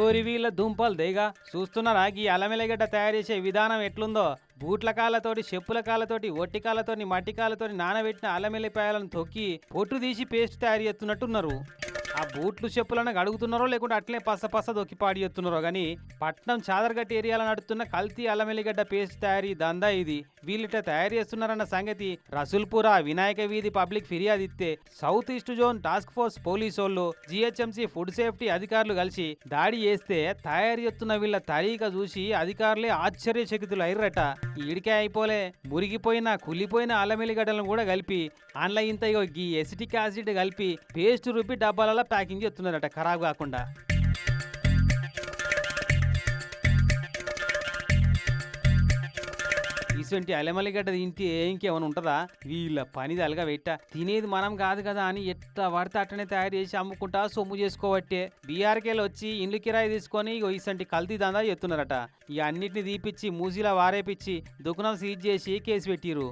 ఓరి వీళ్ళ దుంపలు దేగా చూస్తున్నారా ఈ అల్లమెల్లిగడ్డ తయారు చేసే విధానం ఎట్లుందో. బూట్ల కాళ్ళతోటి, చెప్పుల కాళ్ళతోటి, ఒట్టి కాళ్ళతోటి, మట్టి కాళ్ళతోటి నానబెట్టిన అల్లమెల్లిపాయలను తొక్కి పొట్టు తీసి పేస్ట్ తయారు చేస్తున్నట్టున్నారు. ఆ బూట్లు చెప్పులను అడుగుతున్నారో లేకుంటే అట్లే పస పస దొక్కి పాడి చేస్తున్నారో గానీ పట్నం చాదర్గట్ ఏరియాలో నడుస్తున్న కల్తీ అల్లమెల్లిగడ్డ పేస్ట్ తయారీ దందా ఇది. వీళ్ళిట తయారు చేస్తున్నారన్న సంగతి రసూల్పురా వినాయక వీధి పబ్లిక్ ఫిర్యాదు ఇస్తే south east zone task force పోలీసోళ్ళు, జిహెచ్ఎంసీ ఫుడ్ సేఫ్టీ అధికారులు కలిసి దాడి చేస్తే తయారు చేస్తున్న వీళ్ళ తరీక చూసి అధికారులే ఆశ్చర్యచకితులు అయ్యరట. ఈడికే అయిపోలే, మురిగిపోయిన కుళ్ళిపోయిన అల్లమెల్లిగడ్డలను కూడా కలిపి అందులో ఇంత ఈ ఎసిటిక్ యాసిడ్ కలిపి పేస్ట్ రూపి డబ్బాలలో ప్యాకింగ్ చేస్తున్నారట ఖరాబ్ కాకుండా. ఇటువంటి అల్లమెల్లిగడ్డ తింటే ఇంకేమైనా ఉంటుందా? వీళ్ళ పని తలగా పెట్ట తినేది మనం కాదు కదా అని ఎట్లా పడితే అట్టనే తయారు చేసి అమ్ముకుంటా సొమ్ము చేసుకోవట్టే. బీఆర్కేలు వచ్చి ఇండ్లు కిరాయి తీసుకొని ఇసంటి కల్తీ దందా చేస్తున్నారట. ఈ అన్నిటిని తీపిచ్చి మూసీలా వారేపిచ్చి దుకాణం సీజ్ చేసి కేసు పెట్టిరు.